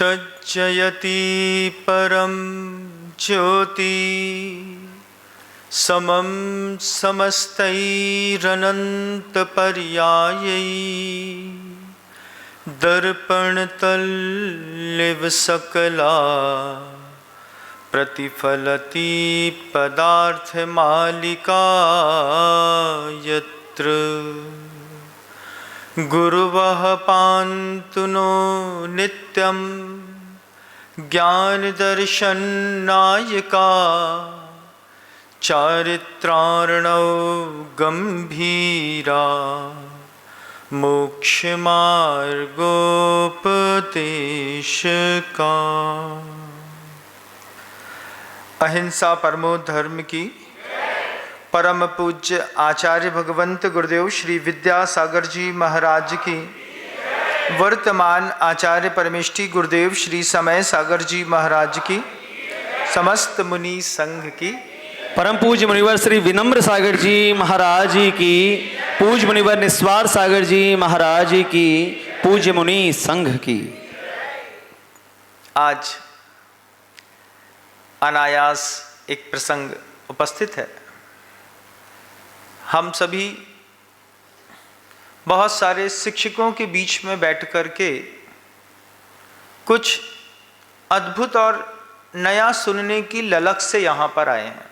तज्जयति परम ज्योति समम समस्तैरनन्तपर्यायै दर्पणतल्लिव सकला प्रतिफलति पदार्थमालिका यत्र गुरुवः पान्तु नो नित्यं ज्ञानदर्शननायका चारित्रार्णौ गंभीरा मोक्षमार्गोपदेशका। अहिंसा परमो धर्म की परम पूज्य आचार्य भगवंत गुरुदेव श्री विद्यासागर जी महाराज की, वर्तमान आचार्य परमेष्ठी गुरुदेव श्री समय सागर जी महाराज की, समस्त मुनि संघ की, परम पूज्य मुनिवर श्री विनम्र सागर जी महाराज जी की, पूज्य मुनिवर निस्वार सागर जी महाराज जी की, पूज्य मुनि संघ की। आज अनायास एक प्रसंग उपस्थित है। हम सभी बहुत सारे शिक्षकों के बीच में बैठ कर के कुछ अद्भुत और नया सुनने की ललक से यहाँ पर आए हैं।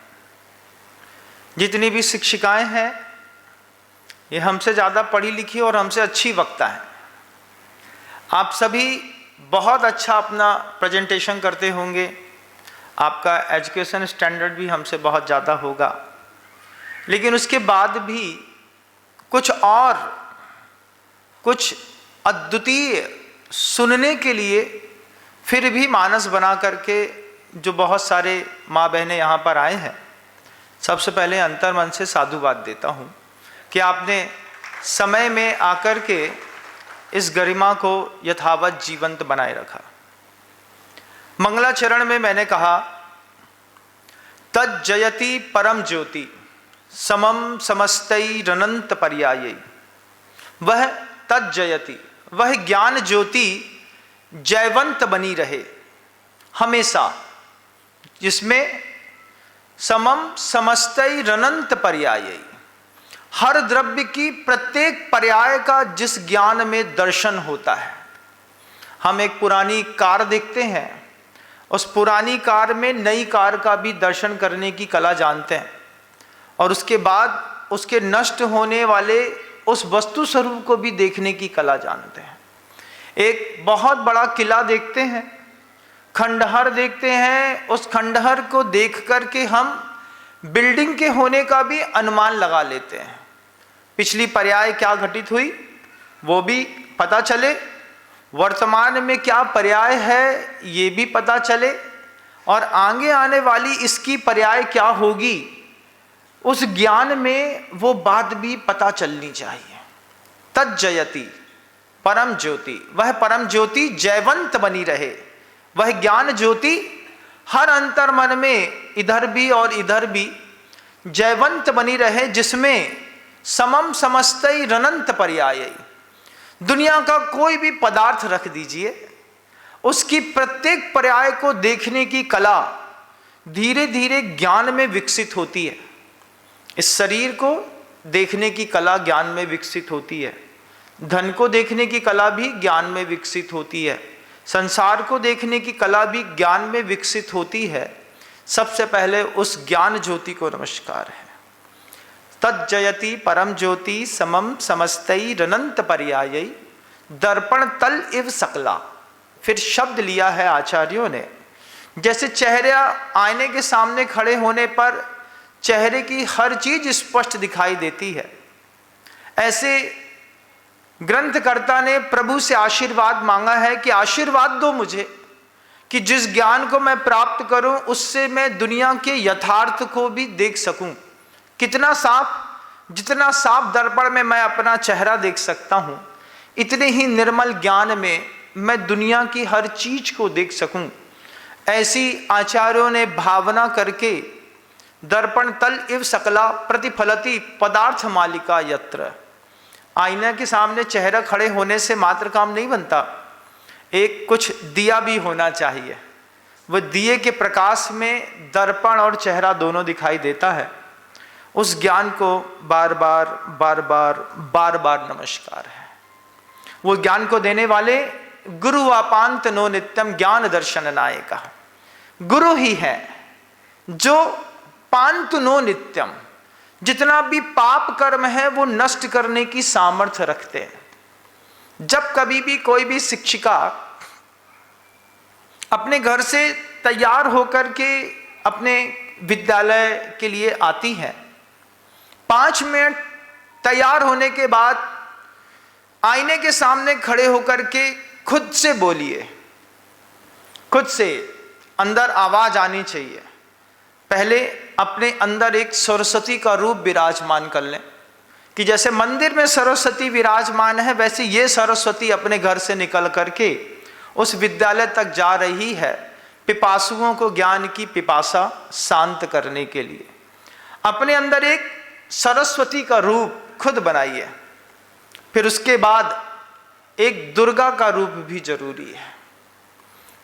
जितनी भी शिक्षिकाएं हैं ये हमसे ज़्यादा पढ़ी लिखी और हमसे अच्छी वक्ता हैं। आप सभी बहुत अच्छा अपना प्रेजेंटेशन करते होंगे, आपका एजुकेशन स्टैंडर्ड भी हमसे बहुत ज़्यादा होगा, लेकिन उसके बाद भी कुछ अद्वितीय सुनने के लिए फिर भी मानस बना करके जो बहुत सारे माँ बहनें यहाँ पर आए हैं, सबसे पहले अंतर्मन से साधुवाद देता हूँ कि आपने समय में आकर के इस गरिमा को यथावत जीवंत बनाए रखा। मंगलाचरण में मैंने कहा तज्जयति परम ज्योति समम समस्तैरनंत पर्यायै, वह तज्जयति, वह ज्ञान ज्योति जयवंत बनी रहे हमेशा, जिसमें समम समस्तैरनंत पर्यायै, हर द्रव्य की प्रत्येक पर्याय का जिस ज्ञान में दर्शन होता है। हम एक पुरानी कार देखते हैं, उस पुरानी कार में नई कार का भी दर्शन करने की कला जानते हैं, और उसके बाद उसके नष्ट होने वाले उस वस्तु स्वरूप को भी देखने की कला जानते हैं। एक बहुत बड़ा किला देखते हैं, खंडहर देखते हैं, उस खंडहर को देख करके हम बिल्डिंग के होने का भी अनुमान लगा लेते हैं। पिछली पर्याय क्या घटित हुई वो भी पता चले, वर्तमान में क्या पर्याय है ये भी पता चले, और आगे आने वाली इसकी पर्याय क्या होगी उस ज्ञान में वो बात भी पता चलनी चाहिए। तज्जयति परम ज्योति, वह परम ज्योति जयवंत बनी रहे, वह ज्ञान ज्योति हर अंतर्मन में इधर भी और इधर भी जयवंत बनी रहे, जिसमें समम समस्तैरनंत पर्यायै, दुनिया का कोई भी पदार्थ रख दीजिए, उसकी प्रत्येक पर्याय को देखने की कला धीरे धीरे ज्ञान में विकसित होती है। इस शरीर को देखने की कला ज्ञान में विकसित होती है, धन को देखने की कला भी ज्ञान में विकसित होती है, संसार को देखने की कला भी ज्ञान में विकसित होती है। सबसे पहले उस ज्ञान ज्योति को नमस्कार है। तज्जयति परम ज्योति समम समस्तैरनंत पर्यायै दर्पण तल इव सकला। फिर शब्द लिया है आचार्यों ने, जैसे चेहरा आईने के सामने खड़े होने पर चेहरे की हर चीज स्पष्ट दिखाई देती है, ऐसे ग्रंथकर्ता ने प्रभु से आशीर्वाद मांगा है कि आशीर्वाद दो मुझे कि जिस ज्ञान को मैं प्राप्त करूं उससे मैं दुनिया के यथार्थ को भी देख सकूं। कितना साफ, जितना साफ दर्पण में मैं अपना चेहरा देख सकता हूं, इतने ही निर्मल ज्ञान में मैं दुनिया की हर चीज को देख सकूं। ऐसी आचार्यों ने भावना करके दर्पण तल इव सकला प्रतिफलति पदार्थ मालिका यत्र, आईना के सामने चेहरा खड़े होने से मात्र काम नहीं बनता। एक कुछ दिया भी होना चाहिए। वह दिए के प्रकाश में दर्पण और चेहरा दोनों दिखाई देता है। उस ज्ञान को बार बार बार बार बार बार नमस्कार है। वो ज्ञान को देने वाले गुरु आपांत नो नित्यम ज्ञान दर्शन नायका, गुरु ही है जो पांतु नो नित्यम, जितना भी पाप कर्म है वो नष्ट करने की सामर्थ्य रखते हैं। जब कभी भी कोई भी शिक्षिका अपने घर से तैयार होकर के अपने विद्यालय के लिए आती है, 5 मिनट तैयार होने के बाद आईने के सामने खड़े होकर के खुद से बोलिए, खुद से अंदर आवाज आनी चाहिए। पहले अपने अंदर एक सरस्वती का रूप विराजमान कर लें कि जैसे मंदिर में सरस्वती विराजमान है, वैसे ये सरस्वती अपने घर से निकल करके उस विद्यालय तक जा रही है, पिपासुओं को ज्ञान की पिपासा शांत करने के लिए। अपने अंदर एक सरस्वती का रूप खुद बनाइए। फिर उसके बाद एक दुर्गा का रूप भी जरूरी है।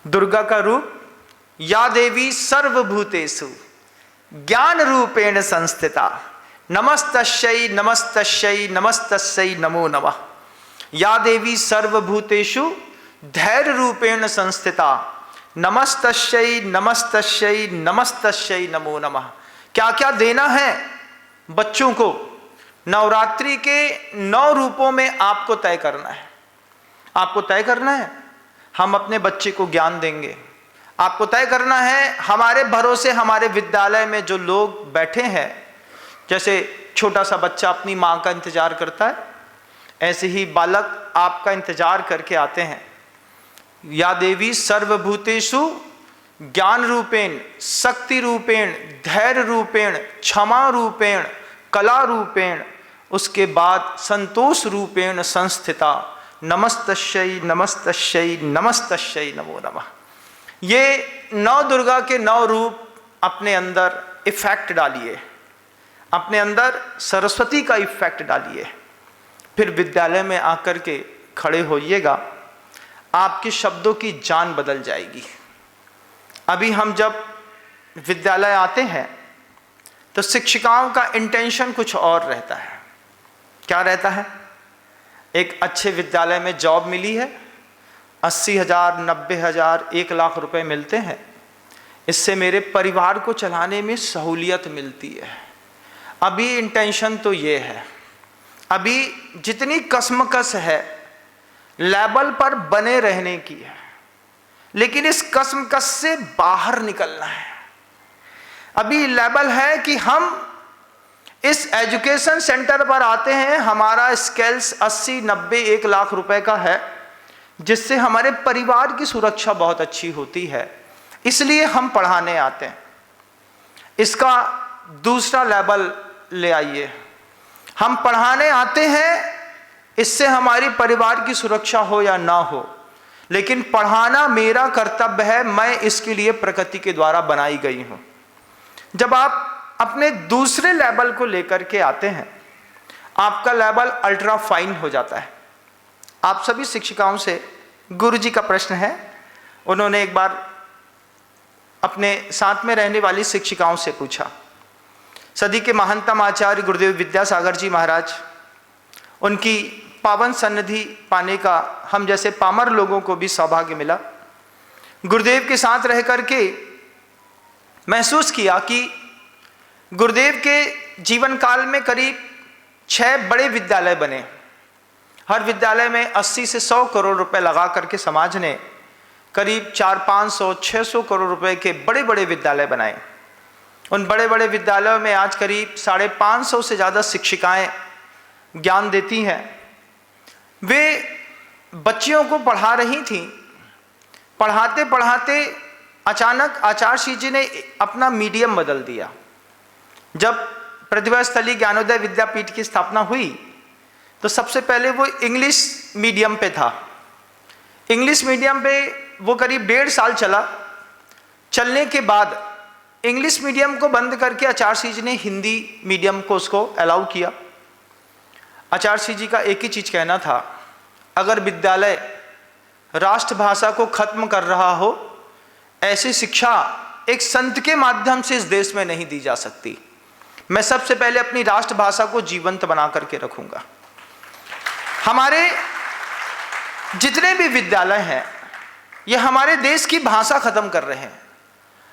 दुर्गा का रूप, या देवी सर्वभूतेषु ज्ञान रूपेण संस्थिता नमस्तस्यै नमस्तस्यै नमस्तस्यै नमो नमः। या देवी सर्वभूतेषु धैर्य रूपेण संस्थिता नमस्तस्यै नमस्तस्यै नमस्तस्यै नमो नमः। क्या क्या देना है बच्चों को? नवरात्रि के 9 रूपों में आपको तय करना है। आपको तय करना है हम अपने बच्चे को ज्ञान देंगे। आपको तय करना है हमारे भरोसे हमारे विद्यालय में जो लोग बैठे हैं, जैसे छोटा सा बच्चा अपनी माँ का इंतजार करता है, ऐसे ही बालक आपका इंतजार करके आते हैं। या देवी सर्वभूतेषु ज्ञान रूपेण शक्ति रूपेण धैर्य रूपेण क्षमा रूपेण कला रूपेण, उसके बाद संतोष रूपेण संस्थिता नमस्तस्यै नमस्तस्यै नमस्तस्यै नमो नमः। ये 9 दुर्गा के 9 रूप अपने अंदर इफेक्ट डालिए, अपने अंदर सरस्वती का इफेक्ट डालिए। फिर विद्यालय में आकर के खड़े होइएगा, आपके शब्दों की जान बदल जाएगी। अभी हम जब विद्यालय आते हैं तो शिक्षिकाओं का इंटेंशन कुछ और रहता है। क्या रहता है? एक अच्छे विद्यालय में जॉब मिली है, 80,000 90,000 1 लाख रुपए मिलते हैं, इससे मेरे परिवार को चलाने में सहूलियत मिलती है। अभी इंटेंशन तो ये है, अभी जितनी कसमकस है लेवल पर बने रहने की है, लेकिन इस कसमकस से बाहर निकलना है। अभी लेवल है कि हम इस एजुकेशन सेंटर पर आते हैं, हमारा स्केल्स 80 90 1 लाख रुपए का है, जिससे हमारे परिवार की सुरक्षा बहुत अच्छी होती है, इसलिए हम पढ़ाने आते हैं। इसका दूसरा लेवल ले आइए, हम पढ़ाने आते हैं, इससे हमारी परिवार की सुरक्षा हो या ना हो, लेकिन पढ़ाना मेरा कर्तव्य है, मैं इसके लिए प्रकृति के द्वारा बनाई गई हूं। जब आप अपने दूसरे लेवल को लेकर के आते हैं, आपका लेवल अल्ट्रा फाइन हो जाता है। आप सभी शिक्षिकाओं से गुरुजी का प्रश्न है, उन्होंने एक बार अपने साथ में रहने वाली शिक्षिकाओं से पूछा। सदी के महानतम आचार्य गुरुदेव विद्यासागर जी महाराज, उनकी पावन सन्निधि पाने का हम जैसे पामर लोगों को भी सौभाग्य मिला। गुरुदेव के साथ रह करके महसूस किया कि गुरुदेव के जीवन काल में करीब 6 बड़े विद्यालय बने। हर विद्यालय में 80 से 100 करोड़ रुपए लगा करके समाज ने करीब 400-500 600 करोड़ रुपए के बड़े बड़े विद्यालय बनाए। उन बड़े बड़े विद्यालयों में आज करीब 550 से ज़्यादा शिक्षिकाएं ज्ञान देती हैं। वे बच्चियों को पढ़ा रही थीं। पढ़ाते पढ़ाते अचानक आचार्य जी ने अपना मीडियम बदल दिया। जब प्रतिभा स्थली ज्ञानोदय विद्यापीठ की स्थापना हुई तो सबसे पहले वो इंग्लिश मीडियम पे था। इंग्लिश मीडियम पे वो करीब 1.5 साल चला। चलने के बाद इंग्लिश मीडियम को बंद करके आचार्य जी ने हिंदी मीडियम को उसको अलाउ किया। आचार्य जी का एक ही चीज़ कहना था, अगर विद्यालय राष्ट्रभाषा को खत्म कर रहा हो, ऐसी शिक्षा एक संत के माध्यम से इस देश में नहीं दी जा सकती। मैं सबसे पहले अपनी राष्ट्रभाषा को जीवंत बना करके रखूंगा। हमारे जितने भी विद्यालय हैं, ये हमारे देश की भाषा खत्म कर रहे हैं।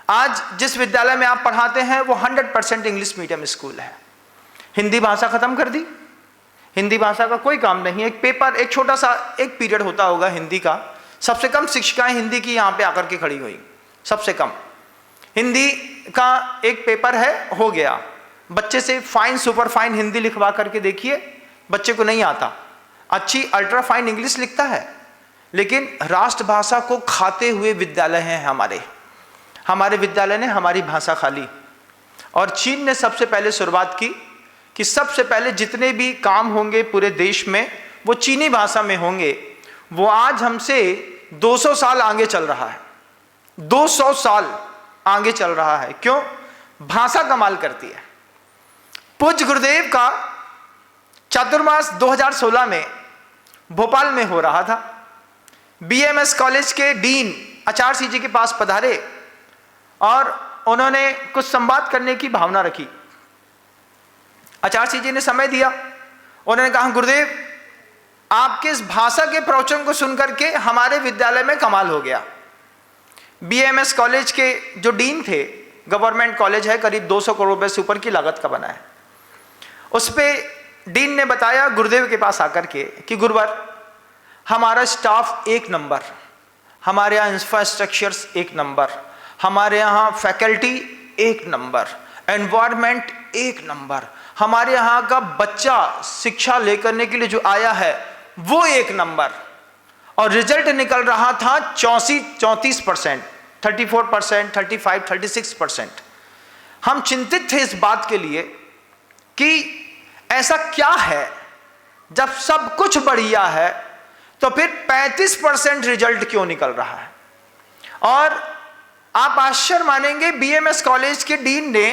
आज जिस विद्यालय में आप पढ़ाते हैं वो 100% इंग्लिश मीडियम स्कूल है। हिंदी भाषा खत्म कर दी। हिंदी भाषा का कोई काम नहीं है। एक पेपर, एक छोटा सा एक पीरियड होता होगा हिंदी का, सबसे कम शिक्षिकाएं हिंदी की यहाँ पे आकर के खड़ी हुई, सबसे कम। हिंदी का एक पेपर है, हो गया। बच्चे से फाइन सुपर फाइन हिंदी लिखवा करके देखिए, बच्चे को नहीं आता। अच्छी अल्ट्रा फाइन इंग्लिश लिखता है, लेकिन राष्ट्रभाषा को खाते हुए विद्यालय हैं हमारे विद्यालय ने हमारी भाषा खा ली। और चीन ने सबसे पहले शुरुआत की कि सबसे पहले जितने भी काम होंगे पूरे देश में वो चीनी भाषा में होंगे। वो आज हमसे 200 साल आगे चल रहा है, 200 साल आगे चल रहा है। क्यों? भाषा कमाल करती है। पूज्य गुरुदेव का चातुर्मास 2016 में भोपाल में हो रहा था। बीएमएस कॉलेज के डीन आचार्य जी के पास पधारे और उन्होंने कुछ संवाद करने की भावना रखी। आचार्य जी ने समय दिया। उन्होंने कहा, गुरुदेव आपके इस भाषा के प्रवचन को सुनकर के हमारे विद्यालय में कमाल हो गया। बीएमएस कॉलेज के जो डीन थे, गवर्नमेंट कॉलेज है, करीब 200 करोड़ रुपए से ऊपर की लागत का बना है। उस पे डीन ने बताया गुरुदेव के पास आकर के कि गुरुवर, हमारा स्टाफ एक नंबर, हमारे यहाँ इंफ्रास्ट्रक्चर्स एक नंबर, हमारे यहाँ फैकल्टी एक नंबर, एनवायरनमेंट एक नंबर, हमारे यहाँ का बच्चा शिक्षा लेकर के लिए जो आया है वो एक नंबर। और रिजल्ट निकल रहा था 34%, 34%, 35, 36%। हम चिंतित थे इस बात के लिए कि ऐसा क्या है, जब सब कुछ बढ़िया है तो फिर 35% रिजल्ट क्यों निकल रहा है। और आप आश्चर्य मानेंगे, बीएमएस कॉलेज के डीन ने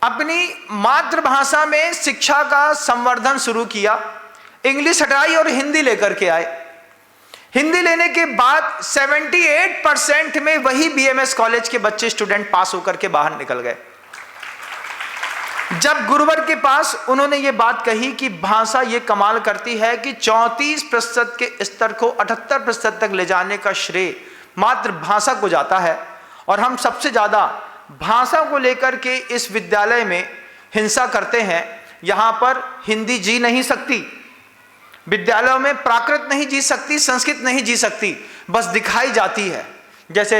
अपनी मातृभाषा में शिक्षा का संवर्धन शुरू किया। इंग्लिश हटाई और हिंदी लेकर के आए। हिंदी लेने के बाद 78% में वही बीएमएस कॉलेज के बच्चे स्टूडेंट पास होकर के बाहर निकल गए। जब गुरुवर के पास उन्होंने ये बात कही कि भाषा ये कमाल करती है कि 34% के स्तर को 78% तक ले जाने का श्रेय मातृभाषा को जाता है, और हम सबसे ज्यादा भाषा को लेकर के इस विद्यालय में हिंसा करते हैं। यहां पर हिंदी जी नहीं सकती, विद्यालयों में प्राकृत नहीं जी सकती, संस्कृत नहीं जी सकती, बस दिखाई जाती है। जैसे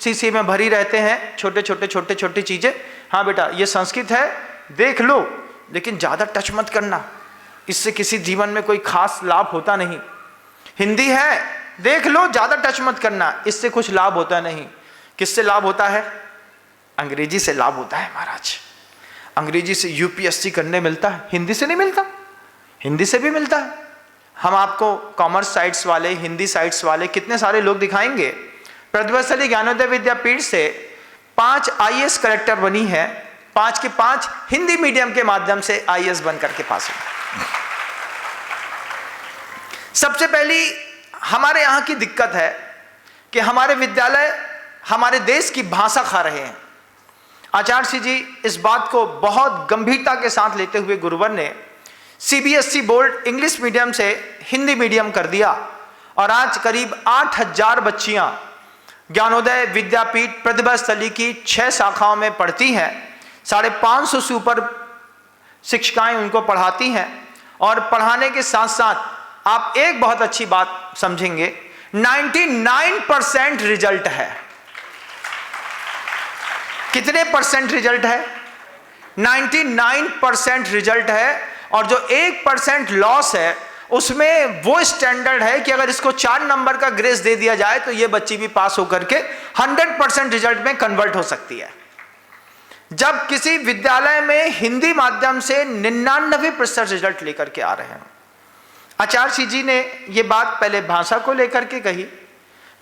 शीशी में भरी रहते हैं छोटे छोटे चीजें। हाँ बेटा ये संस्कृत है, देख लो, लेकिन ज्यादा टच मत करना, इससे किसी जीवन में कोई खास लाभ होता नहीं। हिंदी है, देख लो, ज्यादा टच मत करना, इससे कुछ लाभ होता नहीं। किससे लाभ होता है? अंग्रेजी से लाभ होता है महाराज। अंग्रेजी से यूपीएससी करने मिलता है, हिंदी से नहीं मिलता। हिंदी से भी मिलता है। हम आपको कॉमर्स साइट्स वाले, हिंदी साइट्स वाले कितने सारे लोग दिखाएंगे। प्रतिभाशाली ज्ञानोदय विद्यापीठ से 5 आईएएस कलेक्टर बनी है, 5 के 5 हिंदी मीडियम के माध्यम से आईएएस बनकर के पास हुए। सबसे पहली हमारे यहाँ की दिक्कत है कि हमारे विद्यालय हमारे देश की भाषा खा रहे हैं। आचार्य जी इस बात को बहुत गंभीरता के साथ लेते हुए गुरुवर ने सीबीएसई बोर्ड इंग्लिश मीडियम से हिंदी मीडियम कर दिया, और आज करीब 8000 बच्चियां ज्ञानोदय विद्यापीठ प्रतिभास्थली की 6 शाखाओं में पढ़ती हैं। 550 से ऊपर शिक्षिकाएं उनको पढ़ाती हैं, और पढ़ाने के साथ साथ आप एक बहुत अच्छी बात समझेंगे, 99% रिजल्ट है। कितने परसेंट रिजल्ट है? 99% रिजल्ट है। और जो 1% लॉस है उसमें वो स्टैंडर्ड है कि अगर इसको 4 नंबर का ग्रेस दे दिया जाए तो ये बच्ची भी पास होकर के 100% रिजल्ट में कन्वर्ट हो सकती है। जब किसी विद्यालय में हिंदी माध्यम से 99% रिजल्ट लेकर के आ रहे हैं। आचार्य जी ने ये बात पहले भाषा को लेकर के कही,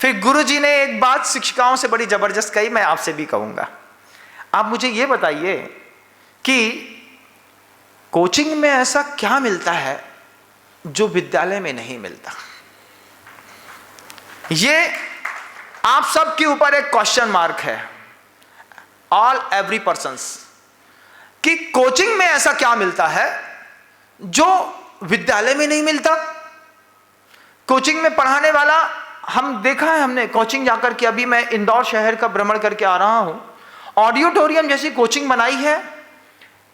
फिर गुरु जी ने एक बात शिक्षिकाओं से बड़ी जबरदस्त कही, मैं आपसे भी कहूंगा। आप मुझे ये बताइए कि कोचिंग में ऐसा क्या मिलता है जो विद्यालय में नहीं मिलता? ये आप सब के ऊपर एक क्वेश्चन मार्क है, ऑल एवरी पर्सन्स, कि कोचिंग में ऐसा क्या मिलता है जो विद्यालय में नहीं मिलता। कोचिंग में पढ़ाने वाला, हम देखा है हमने कोचिंग जाकर के, अभी मैं इंदौर शहर का भ्रमण करके आ रहा हूं, ऑडिटोरियम जैसी कोचिंग बनाई है,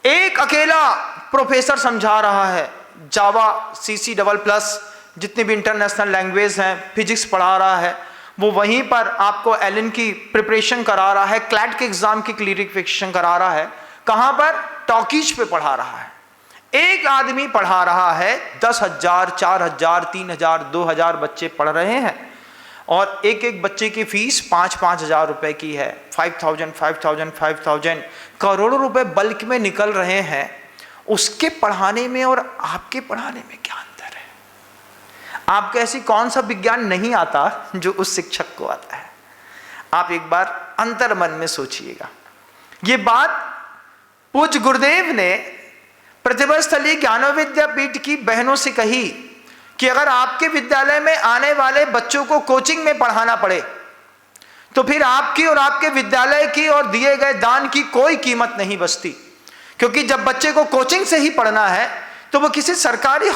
एक अकेला प्रोफेसर समझा रहा है, जावा CC++, जितनी भी इंटरनेशनल लैंग्वेज हैं, फिजिक्स पढ़ा रहा है, वो वहीं पर आपको एलन की प्रिपरेशन करा रहा है, क्लैट के एग्जाम की क्लियरिफिकेशन करा रहा है। कहां पर? टॉकीज पे पढ़ा रहा है। एक आदमी पढ़ा रहा है, 10,000, 4,000, 3,000, 2,000 बच्चे पढ़ रहे हैं, और एक एक बच्चे की फीस 5-5 हजार रुपए की है। 5,000 करोड़ों रुपए बल्क में निकल रहे हैं। उसके पढ़ाने में और आपके पढ़ाने में क्या अंतर है? आपको ऐसी कौन सा विज्ञान नहीं आता जो उस शिक्षक को आता है? आप एक बार अंतर मन में सोचिएगा। ये बात पूज्य गुरुदेव ने प्रतिभा स्थली ज्ञान विद्यापीठ की बहनों से कही कि अगर आपके विद्यालय में आने वाले बच्चों को कोचिंग में पढ़ाना पड़े तो फिर आपकी और आपके विद्यालय की और दिए गए दान की कोई कीमत नहीं बचती। क्योंकि जब बच्चे को कोचिंग से ही पढ़ना है तो वो किसी सरकारी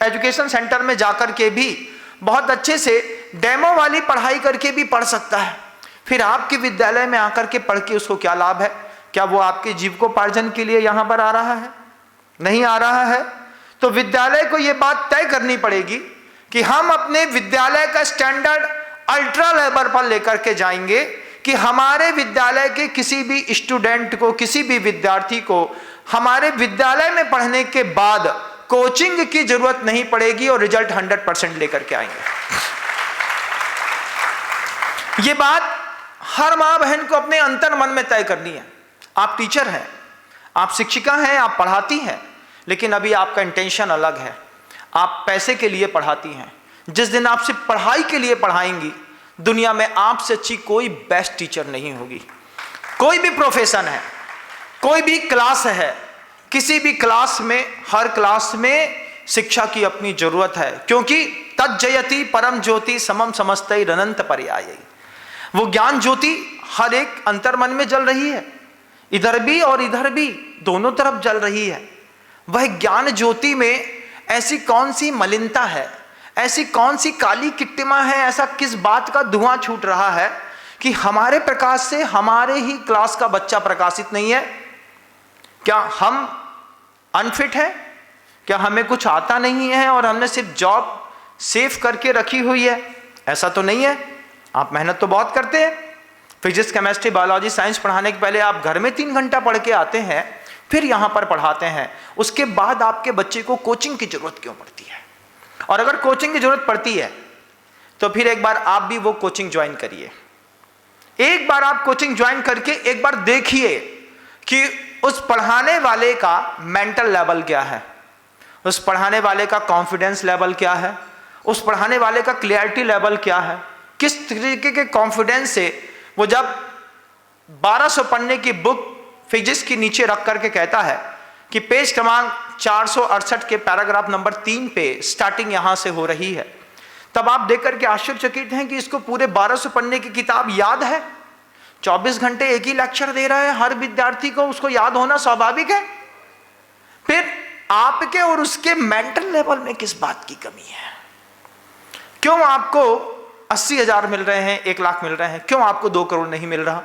एजुकेशन सेंटर में जाकर के भी बहुत अच्छे से डेमो वाली पढ़ाई करके भी पढ़ सकता है। फिर आपके विद्यालय में आकर के पढ़ के उसको क्या लाभ है? क्या वो आपके जीविकोपार्जन के लिए यहां पर आ रहा है? नहीं आ रहा है। तो विद्यालय को यह बात तय करनी पड़ेगी कि हम अपने विद्यालय का स्टैंडर्ड अल्ट्रा लेवल पर लेकर के जाएंगे कि हमारे विद्यालय के किसी भी स्टूडेंट को, किसी भी विद्यार्थी को हमारे विद्यालय में पढ़ने के बाद कोचिंग की जरूरत नहीं पड़ेगी और रिजल्ट 100% लेकर के आएंगे। यह बात हर मां बहन को अपने अंतर मन में तय करनी है। आप टीचर हैं, आप शिक्षिका हैं, आप पढ़ाती हैं, लेकिन अभी आपका इंटेंशन अलग है। आप पैसे के लिए पढ़ाती हैं। जिस दिन आप सिर्फ पढ़ाई के लिए पढ़ाएंगी, दुनिया में आपसे अच्छी कोई बेस्ट टीचर नहीं होगी। कोई भी प्रोफेशन है, कोई भी क्लास है, किसी भी क्लास में, हर क्लास में शिक्षा की अपनी जरूरत है। क्योंकि तज्जयति परम ज्योति समम समस्तै अनंत पर्यायैः। वो ज्ञान ज्योति हर एक अंतर्मन में जल रही है, इधर भी और इधर भी, दोनों तरफ जल रही है। वह ज्ञान ज्योति में ऐसी कौन सी मलिनता है, ऐसी कौन सी काली किट्टिमा है, ऐसा किस बात का धुआं छूट रहा है कि हमारे प्रकाश से हमारे ही क्लास का बच्चा प्रकाशित नहीं है? क्या हम अनफिट हैं? क्या हमें कुछ आता नहीं है और हमने सिर्फ जॉब सेव करके रखी हुई है? ऐसा तो नहीं है। आप मेहनत तो बहुत करते हैं। फिजिक्स, केमिस्ट्री, बायोलॉजी, साइंस पढ़ाने के पहले आप घर में 3 घंटा पढ़ के आते हैं, फिर यहां पर पढ़ाते हैं। उसके बाद आपके बच्चे को कोचिंग की जरूरत क्यों पड़ती है? और अगर कोचिंग की जरूरत पड़ती है तो फिर एक बार आप भी वो कोचिंग ज्वाइन करिए। एक बार आप कोचिंग ज्वाइन करके एक बार देखिए कि उस पढ़ाने वाले का मेंटल लेवल क्या है, उस पढ़ाने वाले का कॉन्फिडेंस लेवल क्या है, उस पढ़ाने वाले का क्लियरिटी लेवल क्या है, किस तरीके के कॉन्फिडेंस से वो जब 1200 पन्ने की बुक फिजिक्स की नीचे रख करके कहता है कि पेज क्रमांक 468 के पैराग्राफ नंबर 3 पे स्टार्टिंग यहां से हो रही है, तब आप देख करके आश्चर्यचकित हैं कि इसको पूरे 1200 पन्ने की किताब याद है। 24 घंटे एक ही लेक्चर दे रहा है, हर विद्यार्थी को उसको याद होना स्वाभाविक है। फिर आपके और उसके मेंटल लेवल में किस बात की कमी है? क्यों आपको 80,000 मिल रहे हैं, 1 लाख मिल रहे हैं, क्यों आपको 2 करोड़ नहीं मिल रहा?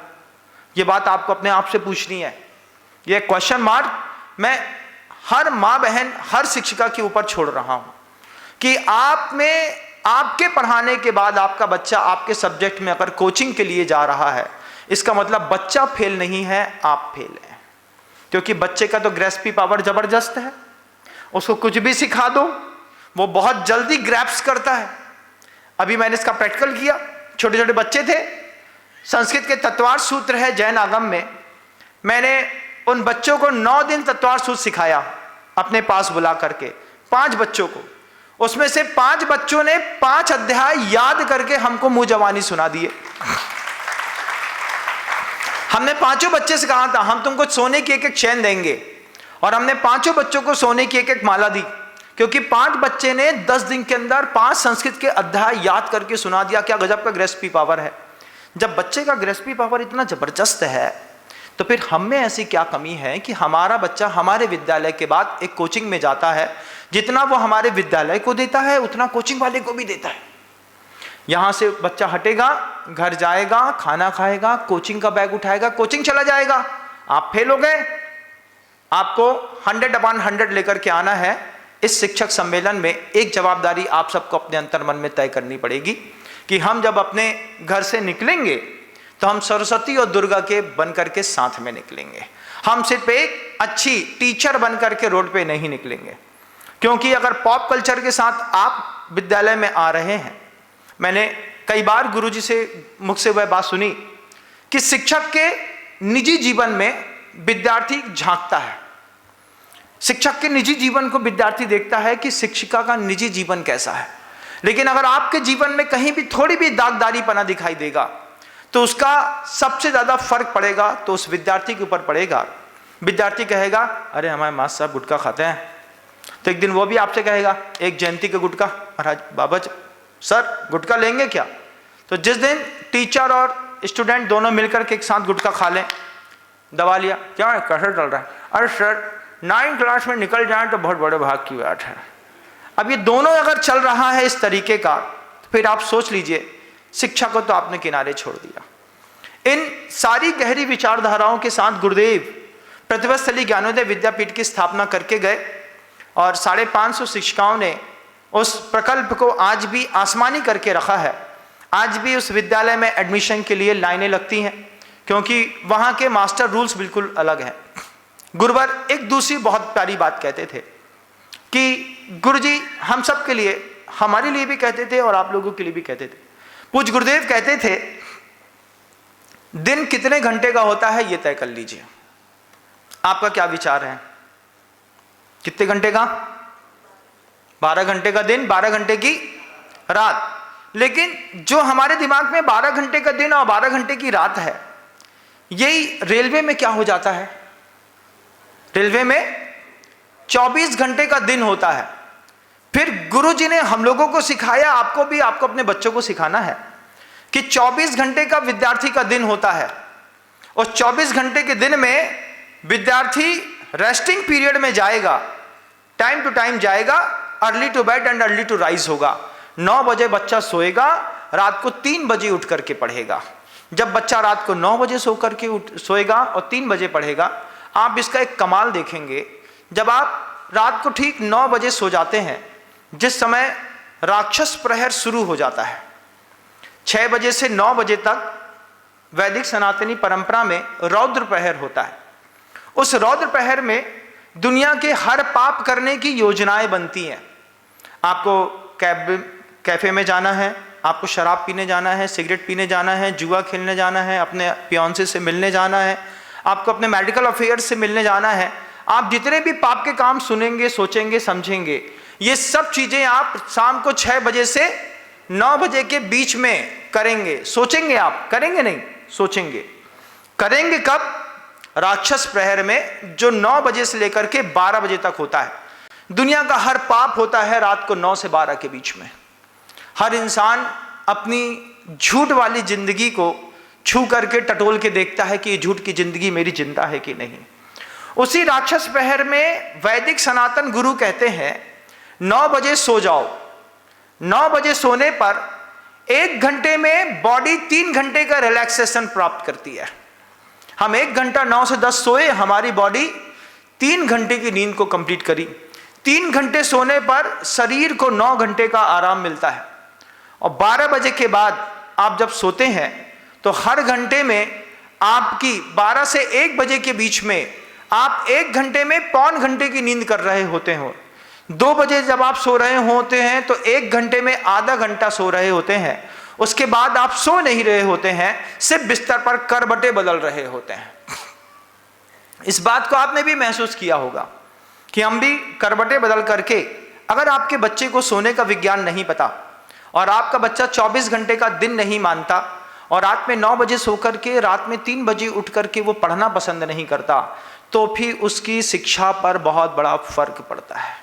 यह बात आपको अपने आप से पूछनी है। यह क्वेश्चन मार्क मैं हर मां बहन, हर शिक्षिका के ऊपर छोड़ रहा हूं कि आप में, आपके पढ़ाने के बाद आपका बच्चा आपके सब्जेक्ट में अगर कोचिंग के लिए जा रहा है, इसका मतलब बच्चा फेल नहीं है, आप फेल हैं। क्योंकि बच्चे का तो ग्रेस्पी पावर जबरदस्त है, उसको कुछ भी सिखा दो वो बहुत जल्दी ग्रैप्स करता है। अभी मैंने इसका प्रैक्टिकल किया। छोटे छोटे बच्चे थे, संस्कृत के तत्वार्थ सूत्र है जैन आगम में, मैंने उन बच्चों को 9 दिन तत्वार्थ सूत्र सिखाया अपने पास बुला करके, 5 बच्चों को। उसमें से 5 बच्चों ने 5 अध्याय याद करके हमको मुंह जवानी सुना दिए। हमने 5 बच्चे से कहा था हम तुमको सोने की एक एक चैन देंगे, और हमने 5 बच्चों को सोने की एक एक माला दी। क्योंकि 5 बच्चे ने 10 दिन के अंदर 5 संस्कृत के अध्याय याद करके सुना दिया। क्या गजब का ग्रेस्पी पावर है। जब बच्चे का ग्रेस्पी पावर इतना जबरदस्त है तो फिर हम में ऐसी क्या कमी है कि हमारा बच्चा हमारे विद्यालय के बाद एक कोचिंग में जाता है, जितना वो हमारे विद्यालय को देता है उतना कोचिंग वाले को भी देता है। यहां से बच्चा हटेगा, घर जाएगा, खाना खाएगा, कोचिंग का बैग उठाएगा, कोचिंग चला जाएगा। आप फेल हो गए, आपको 100/100 लेकर के आना है। इस शिक्षक सम्मेलन में एक जवाबदारी आप सबको अपने अंतर मन में तय करनी पड़ेगी कि हम जब अपने घर से निकलेंगे तो हम सरस्वती और दुर्गा के बन करके साथ में निकलेंगे। हम सिर्फ एक अच्छी टीचर बन करके रोड पे नहीं निकलेंगे, क्योंकि अगर पॉप कल्चर के साथ आप विद्यालय में आ रहे हैं, मैंने कई बार गुरुजी से मुख से वह बात सुनी कि शिक्षक के निजी जीवन में विद्यार्थी झांकता है। शिक्षक के निजी जीवन को विद्यार्थी देखता है कि शिक्षिका का निजी जीवन कैसा है। लेकिन अगर आपके जीवन में कहीं भी थोड़ी भी दागदारी पना दिखाई देगा तो उसका सबसे ज्यादा फर्क पड़ेगा तो उस विद्यार्थी के ऊपर पड़ेगा। विद्यार्थी कहेगा अरे हमारे मास्टर साहब गुटखा खाते हैं, तो एक दिन वो भी आपसे कहेगा एक जयंती का गुटखा, महाराज बाबा सर गुटखा लेंगे क्या? तो जिस दिन टीचर और स्टूडेंट दोनों मिलकर के एक साथ गुटखा खा लें, दबा लिया, क्या कैसे चल रहा है? अरे सर 9th क्लास में निकल जाए तो बहुत बड़े भाग की बात है। अब ये दोनों अगर चल रहा है इस तरीके का, तो फिर आप सोच लीजिए शिक्षा को तो आपने किनारे छोड़ दिया। इन सारी गहरी विचारधाराओं के साथ गुरुदेव प्रतिभास्थली ज्ञानोदय विद्यापीठ की स्थापना करके गए और 550 शिक्षिकाओं ने उस प्रकल्प को आज भी आसमानी करके रखा है। आज भी उस विद्यालय में एडमिशन के लिए लाइनें लगती हैं, क्योंकि वहाँ के मास्टर रूल्स बिल्कुल अलग हैं। गुरुवर एक दूसरी बहुत प्यारी बात कहते थे कि गुरुजी हम सब के लिए, हमारे लिए भी कहते थे और आप लोगों के लिए भी कहते थे। पूज्य गुरुदेव कहते थे दिन कितने घंटे का होता है ये तय कर लीजिए। आपका क्या विचार है? कितने घंटे का? 12 घंटे का दिन, 12 घंटे की रात। लेकिन जो हमारे दिमाग में 12 घंटे का दिन और 12 घंटे की रात है, यही रेलवे में क्या हो जाता है? रेलवे में 24 घंटे का दिन होता है। फिर गुरुजी ने हम लोगों को सिखाया, आपको भी, आपको अपने बच्चों को सिखाना है कि 24 घंटे का विद्यार्थी का दिन होता है। और 24 घंटे के दिन में विद्यार्थी रेस्टिंग पीरियड में जाएगा, टाइम टू टाइम जाएगा, early to bed and early to rise होगा। 9 बजे बच्चा सोएगा, रात को 3 बजे उठ करके पढ़ेगा। जब बच्चा रात को 9 बजे सो करके सोएगा और 3 बजे पढ़ेगा, आप इसका एक कमाल देखेंगे। जब आप रात को ठीक 9 बजे सो जाते हैं, जिस समय राक्षस प्रहर शुरू हो जाता है, 6 बजे से 9 बजे तक वैदिक सनातनी परंपरा में रौद्र प्रहर होता है। उस रौद्र प्रहर में दुनिया के हर पाप करने की योजनाएं बनती हैं। आपको कैफे में जाना है, आपको शराब पीने जाना है, सिगरेट पीने जाना है, जुआ खेलने जाना है, अपने फियांसे से मिलने जाना है, आपको अपने मेडिकल अफेयर्स से मिलने जाना है। आप जितने भी पाप के काम सुनेंगे, सोचेंगे, समझेंगे, ये सब चीजें आप शाम को 6 बजे से 9 बजे के बीच में करेंगे। सोचेंगे आप, करेंगे नहीं, सोचेंगे। करेंगे कब? राक्षस प्रहर में, जो 9 बजे से लेकर के 12 बजे तक होता है। दुनिया का हर पाप होता है रात को 9 से 12 के बीच में। हर इंसान अपनी झूठ वाली जिंदगी को छू करके टटोल के देखता है कि ये झूठ की जिंदगी मेरी जिंदा है कि नहीं। उसी राक्षस प्रहर में वैदिक सनातन गुरु कहते हैं 9 बजे सो जाओ। 9 बजे सोने पर 1 घंटे में बॉडी 3 घंटे का रिलैक्सेशन प्राप्त करती है। हम 1 घंटा 9 से 10 सोए, हमारी बॉडी 3 घंटे की नींद को कंप्लीट करी। 3 घंटे सोने पर शरीर को 9 घंटे का आराम मिलता है। और 12 बजे के बाद आप जब सोते हैं तो हर घंटे में आपकी 12 से 1 बजे के बीच में आप 1 घंटे में 1.25 घंटे की नींद कर रहे होते हो। 2 बजे जब आप सो रहे होते हैं तो 1 घंटे में आधा घंटा सो रहे होते हैं। उसके बाद आप सो नहीं रहे होते हैं, सिर्फ बिस्तर पर करवटें बदल रहे होते हैं। इस बात को आपने भी महसूस किया होगा कि हम भी करवटें बदल करके, अगर आपके बच्चे को सोने का विज्ञान नहीं पता और आपका बच्चा 24 घंटे का दिन नहीं मानता और रात में 9 बजे सो करके रात में 3 बजे उठ करके वो पढ़ना पसंद नहीं करता, तो फिर उसकी शिक्षा पर बहुत बड़ा फर्क पड़ता है।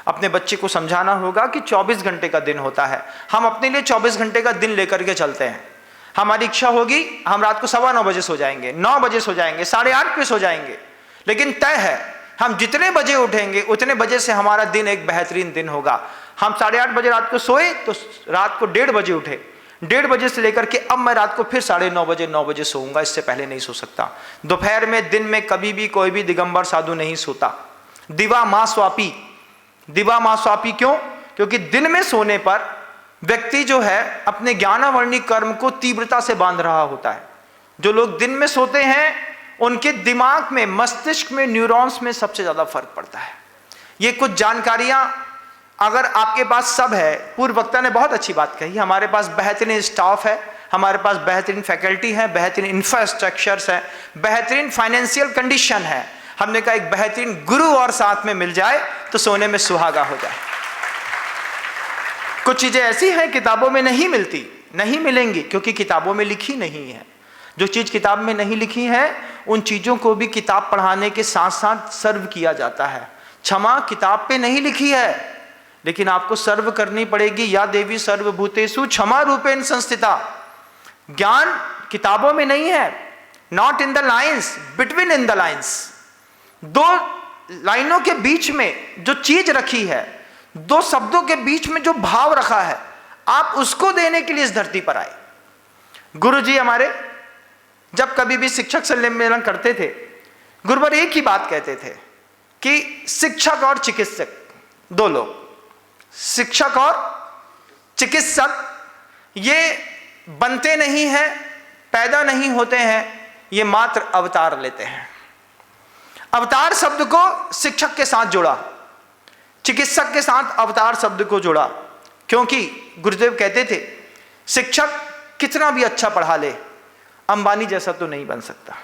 अपने बच्चे को समझाना होगा कि 24 घंटे का दिन होता है, हम अपने लिए 24 घंटे का दिन लेकर के चलते हैं। हमारी इच्छा होगी हम रात को 9:15 बजे सो जाएंगे, 9 बजे सो जाएंगे, 8:30 पे सो जाएंगे, लेकिन तय है हम जितने बजे उठेंगे उतने बजे से हमारा दिन एक बेहतरीन दिन होगा। हम 8:30 बजे रात को सोए तो रात को 1:30 बजे उठे, 1:30 बजे से लेकर के अब मैं रात को फिर 9:30 बजे 9 बजे सोऊंगा, इससे पहले नहीं सो सकता। दोपहर में दिन में कभी भी कोई भी दिगंबर साधु नहीं सोता। दिवा मां स्वापी, दिवा मां स्वापी क्यों? क्योंकि दिन में सोने पर व्यक्ति जो है अपने ज्ञानावर्णी कर्म को तीव्रता से बांध रहा होता है। जो लोग दिन में सोते हैं उनके दिमाग में, मस्तिष्क में, न्यूरॉन्स में सबसे ज्यादा फर्क पड़ता है। ये कुछ जानकारियां अगर आपके पास सब है, पूर्व वक्ता ने बहुत अच्छी बात कही, हमारे पास बेहतरीन स्टाफ है, हमारे पास बेहतरीन फैकल्टी है, बेहतरीन इंफ्रास्ट्रक्चर्स है, बेहतरीन फाइनेंशियल कंडीशन है। हमने कहा एक बेहतरीन गुरु और साथ में मिल जाए तो सोने में सुहागा हो जाए। कुछ चीजें ऐसी हैं किताबों में नहीं मिलती, नहीं मिलेंगी क्योंकि किताबों में लिखी नहीं है। जो चीज किताब में नहीं लिखी है उन चीजों को भी किताब पढ़ाने के साथ साथ सर्व किया जाता है। क्षमा किताब पे नहीं लिखी है लेकिन आपको सर्व करनी पड़ेगी। या देवी सर्वभूतेषु क्षमा रूपेण संस्थिता। ज्ञान किताबों में नहीं है, not in the lines, between in the lines. दो लाइनों के बीच में जो चीज रखी है, दो शब्दों के बीच में जो भाव रखा है, आप उसको देने के लिए इस धरती पर आए। गुरु जी हमारे जब कभी भी शिक्षक सम्मेलन करते थे, गुरुवर एक ही बात कहते थे कि शिक्षक और चिकित्सक, दो लोग, शिक्षक और चिकित्सक, ये बनते नहीं हैं, पैदा नहीं होते हैं, ये मात्र अवतार लेते हैं। अवतार शब्द को शिक्षक के साथ जोड़ा, चिकित्सक के साथ अवतार शब्द को जोड़ा, क्योंकि गुरुदेव कहते थे शिक्षक कितना भी अच्छा पढ़ा ले, अंबानी जैसा तो नहीं बन सकता।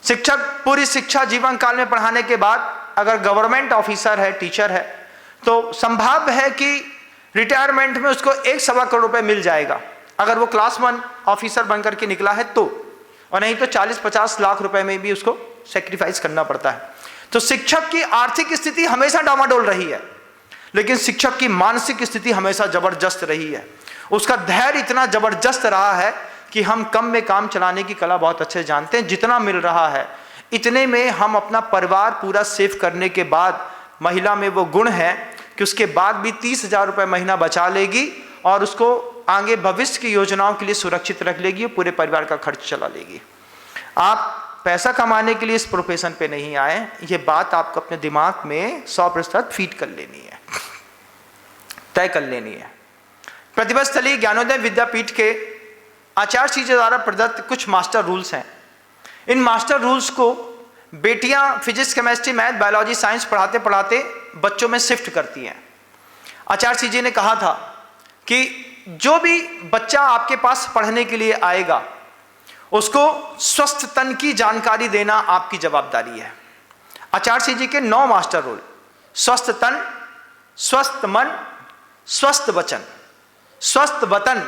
शिक्षक पूरी शिक्षा जीवन काल में पढ़ाने के बाद अगर गवर्नमेंट ऑफिसर है, टीचर है, तो संभव है कि रिटायरमेंट में उसको 1.25 करोड़ रुपए मिल जाएगा अगर वो क्लास 1 ऑफिसर बनकर के निकला है तो, और नहीं तो 40-50 लाख रुपए में भी उसको सेक्रीफाइस करना पड़ता है। तो शिक्षक की आर्थिक स्थिति हमेशा डामाडोल रही है, लेकिन शिक्षक की मानसिक स्थिति हमेशा जबरदस्त रही है। उसका धैर्य इतना जबरदस्त रहा है कि हम कम में काम चलाने की कला बहुत अच्छे जानते हैं। जितना मिल रहा है इतने में हम अपना परिवार पूरा सेव करने के बाद, महिला में वो गुण है कि उसके बाद भी 30,000 रुपये महीना बचा लेगी और उसको आगे भविष्य की योजनाओं के लिए सुरक्षित रख लेगी और पूरे परिवार का खर्च चला लेगी। आप पैसा कमाने के लिए इस प्रोफेशन पे नहीं आए, ये बात आपको अपने दिमाग में 100% फीड कर लेनी है, तय कर लेनी है। प्रतिभा स्थली ज्ञानोदय विद्यापीठ के आचार्य श्री जी द्वारा प्रदत्त कुछ मास्टर रूल्स हैं। इन मास्टर रूल्स को बेटियां physics, chemistry, math, biology, science पढ़ाते पढ़ाते बच्चों में शिफ्ट करती हैं। आचार्य श्री जी ने कहा था कि जो भी बच्चा आपके पास पढ़ने के लिए आएगा उसको स्वस्थ तन की जानकारी देना आपकी जवाबदारी है। आचार्य श्री जी के 9 मास्टर रूल: स्वस्थ तन, स्वस्थ मन, स्वस्थ वचन, स्वस्थ वतन,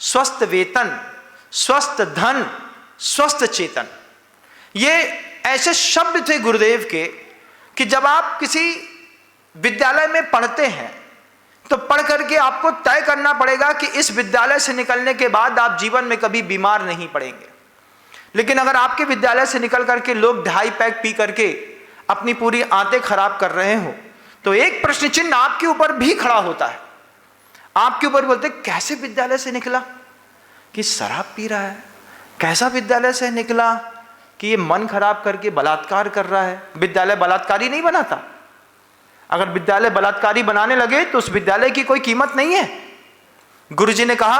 स्वस्थ वेतन, स्वस्थ धन, स्वस्थ चेतन। ये ऐसे शब्द थे गुरुदेव के कि जब आप किसी विद्यालय में पढ़ते हैं तो पढ़ करके आपको तय करना पड़ेगा कि इस विद्यालय से निकलने के बाद आप जीवन में कभी बीमार नहीं पड़ेंगे। लेकिन अगर आपके विद्यालय से निकल करके लोग 2.5 पैक पी करके अपनी पूरी आंतें खराब कर रहे हो तो एक प्रश्न चिन्ह आपके ऊपर भी खड़ा होता है। आपके ऊपर बोलते कैसे विद्यालय से निकला कि शराब पी रहा है, कैसा विद्यालय से निकला कि ये मन खराब करके बलात्कार कर रहा है। विद्यालय बलात्कारी नहीं बनाता। अगर विद्यालय बलात्कारी बनाने लगे तो उस विद्यालय की कोई कीमत नहीं है। गुरुजी ने कहा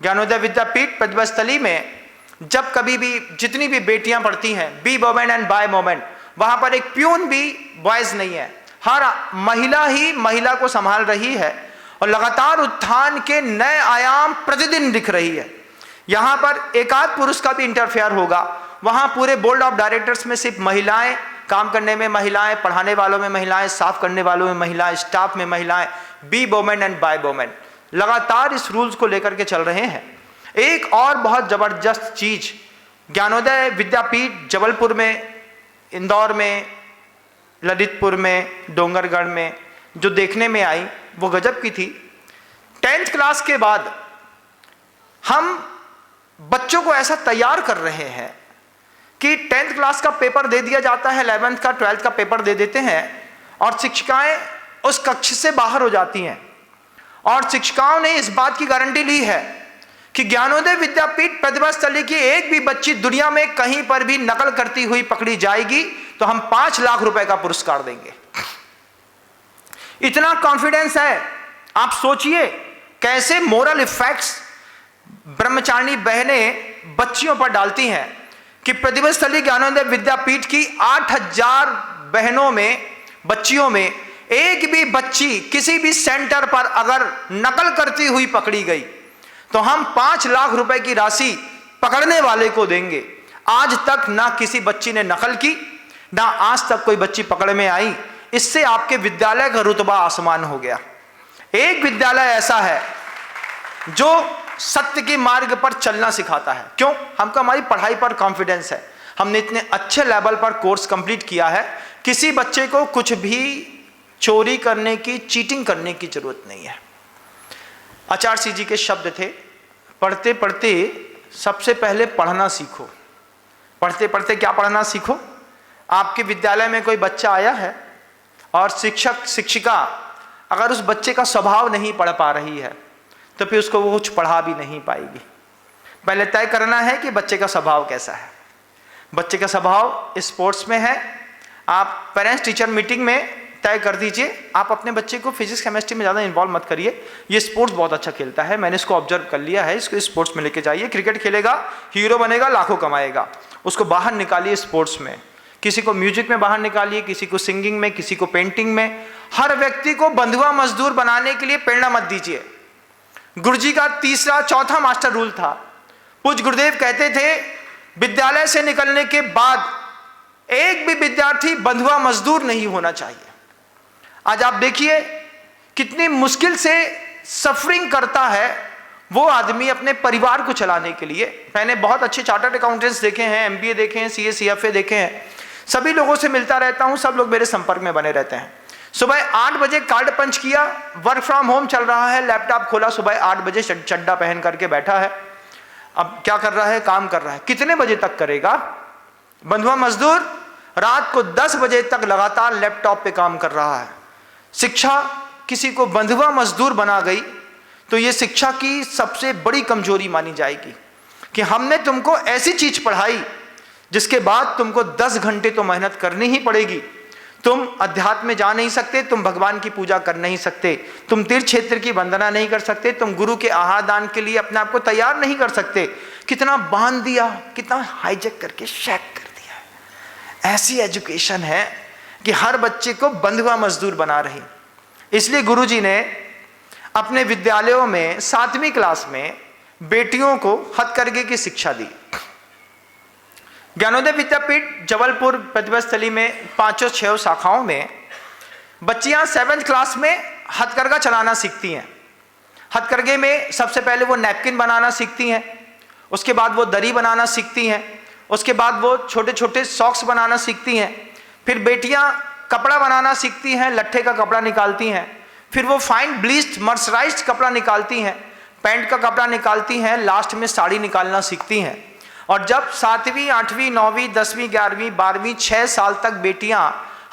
ज्ञानोदय विद्यापीठ प्रतिभा स्थली में जब कभी भी जितनी भी बेटियां पढ़ती हैं, be women and by women, वहां पर एक प्यून भी बॉयज नहीं है। हर महिला ही महिला को संभाल रही है और लगातार उत्थान के नए आयाम प्रतिदिन दिख रही है। यहां पर एकाध पुरुष का भी इंटरफेयर होगा, वहां पूरे बोर्ड ऑफ डायरेक्टर्स में सिर्फ महिलाएं, काम करने में महिलाएं, पढ़ाने वालों में महिलाएं, साफ करने वालों में महिलाएं, स्टाफ में महिलाएं, be women and by women. लगातार इस रूल्स को लेकर के चल रहे हैं। एक और बहुत जबरदस्त चीज ज्ञानोदय विद्यापीठ जबलपुर में, इंदौर में, ललितपुर में, डोंगरगढ़ में, जो देखने में आई वो गजब की थी। 10th क्लास के बाद हम बच्चों को ऐसा तैयार कर रहे हैं कि 10th क्लास का पेपर दे दिया जाता है, 11th का 12th का पेपर दे देते हैं और शिक्षिकाएं उस कक्ष से बाहर हो जाती हैं। और शिक्षिकाओं ने इस बात की गारंटी ली है कि ज्ञानोदय विद्यापीठ प्रतिभा स्थली की एक भी बच्ची दुनिया में कहीं पर भी नकल करती हुई पकड़ी जाएगी तो हम 5 लाख रुपए का पुरस्कार देंगे। इतना कॉन्फिडेंस है। आप सोचिए कैसे मोरल इफेक्ट्स ब्रह्मचारिणी बहनें बच्चियों पर डालती हैं कि प्रतिभा स्थली ज्ञानोदय विद्यापीठ की 8000 बहनों में, बच्चियों में एक भी बच्ची किसी भी सेंटर पर अगर नकल करती हुई पकड़ी गई तो हम 5 लाख रुपए की राशि पकड़ने वाले को देंगे। आज तक ना किसी बच्ची ने नकल की, ना आज तक कोई बच्ची पकड़ में आई। इससे आपके विद्यालय का रुतबा आसमान हो गया। एक विद्यालय ऐसा है जो सत्य के मार्ग पर चलना सिखाता है। क्यों? हमको हमारी पढ़ाई पर कॉन्फिडेंस है। हमने इतने अच्छे लेवल पर कोर्स कंप्लीट किया है, किसी बच्चे को कुछ भी चोरी करने की, चीटिंग करने की जरूरत नहीं है। आचार्य सिंह जी के शब्द थे, पढ़ते पढ़ते सबसे पहले पढ़ना सीखो। पढ़ते पढ़ते क्या पढ़ना सीखो? आपके विद्यालय में कोई बच्चा आया है और शिक्षक शिक्षिका अगर उस बच्चे का स्वभाव नहीं पढ़ पा रही है तो फिर उसको वो कुछ पढ़ा भी नहीं पाएगी। पहले तय करना है कि बच्चे का स्वभाव कैसा है। बच्चे का स्वभाव स्पोर्ट्स में है, आप पेरेंट्स टीचर मीटिंग में तय कर दीजिए। आप अपने बच्चे को फिजिक्स केमिस्ट्री में ज़्यादा इन्वॉल्व मत करिए, ये स्पोर्ट्स बहुत अच्छा खेलता है, मैंने इसको ऑब्जर्व कर लिया है, इसको स्पोर्ट्स में लेके जाइए। क्रिकेट खेलेगा, हीरो बनेगा, लाखों कमाएगा, उसको बाहर निकालिए स्पोर्ट्स में। किसी को म्यूजिक में बाहर निकालिए, किसी को सिंगिंग में, किसी को पेंटिंग में। हर व्यक्ति को बंधुआ मजदूर बनाने के लिए प्रेरणा मत दीजिए। गुरुजी का तीसरा चौथा मास्टर रूल था। पूज्य गुरुदेव कहते थे विद्यालय से निकलने के बाद एक भी विद्यार्थी बंधुआ मजदूर नहीं होना चाहिए। आज आप देखिए कितनी मुश्किल से सफरिंग करता है वो आदमी अपने परिवार को चलाने के लिए। मैंने बहुत अच्छे चार्टर्ड अकाउंटेंट्स देखे हैं, MBA देखे हैं, CA CFA देखे हैं, सभी लोगों से मिलता रहता हूं, सब लोग मेरे संपर्क में बने रहते हैं। सुबह 8 बजे कार्ड पंच किया, वर्क फ्रॉम होम चल रहा है, लैपटॉप खोला, सुबह 8 बजे चड्डा पहन करके बैठा है। अब क्या कर रहा है? काम कर रहा है। कितने बजे तक करेगा? बंधुआ मजदूर रात को 10 बजे तक लगातार लैपटॉप पे काम कर रहा है। शिक्षा किसी को बंधुआ मजदूर बना गई तो ये शिक्षा की सबसे बड़ी कमजोरी मानी जाएगी कि हमने तुमको ऐसी चीज पढ़ाई जिसके बाद तुमको 10 घंटे तो मेहनत करनी ही पड़ेगी। तुम अध्यात्म में जा नहीं सकते, तुम भगवान की पूजा कर नहीं सकते, तुम तीर्थ क्षेत्र की वंदना नहीं कर सकते, तुम गुरु के आहार दान के लिए अपने आप को तैयार नहीं कर सकते। कितना बांध दिया, कितना हाईजैक करके शेक कर दिया। ऐसी एजुकेशन है कि हर बच्चे को बंधुआ मजदूर बना रही। इसलिए गुरुजी ने अपने विद्यालयों में 7वीं क्लास में बेटियों को हथकरघे की शिक्षा दी। ज्ञानोदय विद्यापीठ जबलपुर प्रतिभा स्थली में 5-6 शाखाओं में बच्चियां 7th क्लास में हथकरघा चलाना सीखती हैं। हथकरघे में सबसे पहले वो नैपकिन बनाना सीखती हैं, उसके बाद वो दरी बनाना सीखती हैं, उसके बाद वो छोटे छोटे सॉक्स बनाना सीखती हैं। फिर बेटियां कपड़ा बनाना सीखती हैं, लट्ठे का कपड़ा निकालती हैं। फिर वो फाइन ब्लीच्ड मर्सराइज्ड कपड़ा निकालती हैं, पैंट का कपड़ा निकालती हैं, लास्ट में साड़ी निकालना सीखती हैं। और जब 7वीं, 8वीं, 9वीं, 10वीं, 11वीं, 12वीं 6 साल तक बेटियां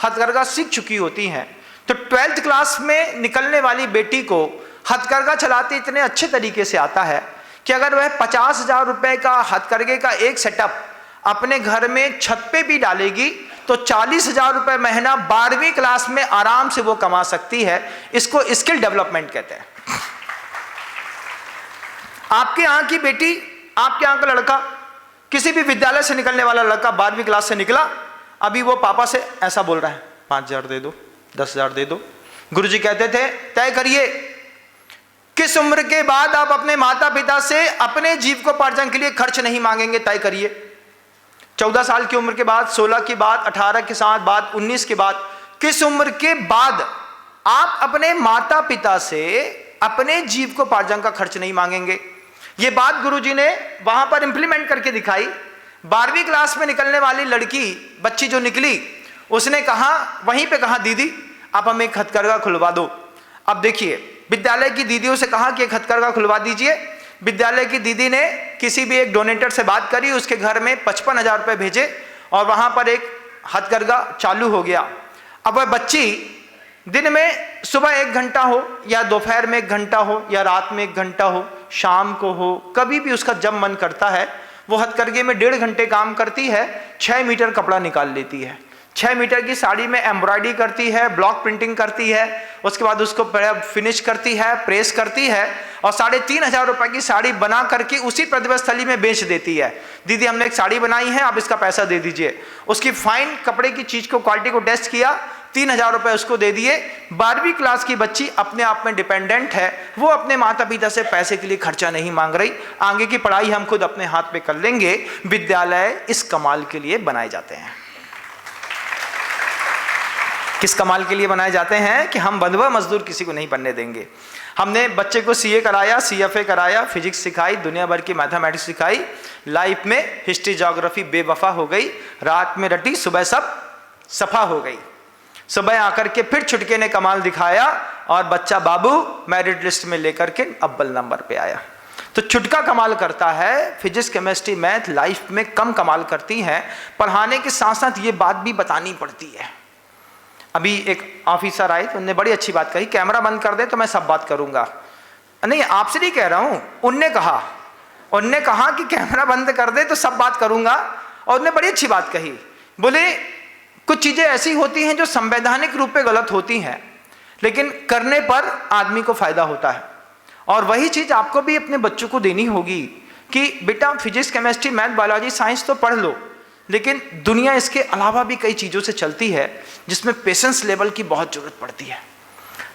हथकरघा सीख चुकी होती हैं तो 12th क्लास में निकलने वाली बेटी को हथकरघा चलाते इतने अच्छे तरीके से आता है कि अगर वह 50,000 रुपए का हथकरघे का एक सेटअप अपने घर में छत पे भी डालेगी तो 40,000 रुपए महीना 12वीं क्लास में आराम से वो कमा सकती है। इसको स्किल डेवलपमेंट कहते हैं। आपके यहाँ की बेटी, आपके यहाँ का लड़का, किसी भी विद्यालय से निकलने वाला लड़का 12वीं क्लास से निकला, अभी वो पापा से ऐसा बोल रहा है 5,000 दे दो, 10,000 दे दो। गुरुजी कहते थे तय करिए किस उम्र के बाद आप अपने माता पिता से अपने जीविकोपार्जन के लिए खर्च नहीं मांगेंगे। तय करिए 14 साल की उम्र के बाद, 16 के बाद, 18 के साथ बाद, 19 के बाद, किस उम्र के बाद आप अपने माता पिता से अपने जीविकोपार्जन का खर्च नहीं मांगेंगे। ये बात गुरुजी ने वहां पर इंप्लीमेंट करके दिखाई। 12वीं क्लास में निकलने वाली लड़की, बच्ची जो निकली, उसने कहा, वहीं पे कहा, दीदी आप हमें एक हथकरघा खुलवा दो। अब देखिए, विद्यालय की दीदियों से कहा कि एक हथकरघा खुलवा दीजिए। विद्यालय की दीदी ने किसी भी एक डोनेटर से बात करी, उसके घर में 55,000 रुपये भेजे और वहां पर एक हथकरघा चालू हो गया। अब वह बच्ची दिन में सुबह 1 घंटा हो या दोपहर में 1 घंटा हो या रात में 1 घंटा हो, शाम को हो, कभी भी उसका जब मन करता है वो हथकरघे में 1.5 घंटे काम करती है। 6 मीटर कपड़ा निकाल लेती है, 6 मीटर की साड़ी में एम्ब्रॉयडरी करती है, ब्लॉक प्रिंटिंग करती है, उसके बाद उसको फिनिश करती है, प्रेस करती है और 3,500 रुपए की साड़ी बना करके उसी प्रतिभा स्थली में बेच देती है। दीदी हमने एक साड़ी बनाई है, आप इसका पैसा दे दीजिए। उसकी फाइन कपड़े की चीज को, क्वालिटी को टेस्ट किया, 3,000 रुपए उसको दे दिए। 12वीं क्लास की बच्ची अपने आप में डिपेंडेंट है, वो अपने माता पिता से पैसे के लिए खर्चा नहीं मांग रही। आगे की पढ़ाई हम खुद अपने हाथ पे कर लेंगे। विद्यालय इस कमाल के लिए बनाए जाते हैं। किस कमाल के लिए बनाए जाते हैं कि हम बंधुआ मजदूर किसी को नहीं बनने देंगे। हमने बच्चे को सीए कराया, सीएफए कराया, फिजिक्स सिखाई, दुनिया भर की मैथमेटिक्स सिखाई, लाइफ में हिस्ट्री ज्योग्राफी बेवफा हो गई, रात में रटी, सुबह सब सफा हो गई। सुबह आकर के फिर छुटके ने कमाल दिखाया और बच्चा बाबू मेरिट लिस्ट में लेकर के अव्वल नंबर पे आया। तो छुटका कमाल करता है, फिजिक्स केमिस्ट्री मैथ लाइफ में कम कमाल करती हैं। पढ़ाने के साथ साथ ये बात भी बतानी पड़ती है। अभी एक ऑफिसर आए तो उन्होंने बड़ी अच्छी बात कही, कैमरा बंद कर दे तो मैं सब बात करूंगा। नहीं, आपसे नहीं कह रहा हूं, उनने कहा कि कैमरा बंद कर दे तो सब बात करूंगा। और उन्होंने बड़ी अच्छी बात कही, बोले कुछ चीजें ऐसी होती हैं जो संवैधानिक रूप पे गलत होती हैं, लेकिन करने पर आदमी को फायदा होता है। और वही चीज आपको भी अपने बच्चों को देनी होगी कि बेटा physics chemistry math biology science तो पढ़ लो, लेकिन दुनिया इसके अलावा भी कई चीजों से चलती है जिसमें पेशेंस लेवल की बहुत जरूरत पड़ती है।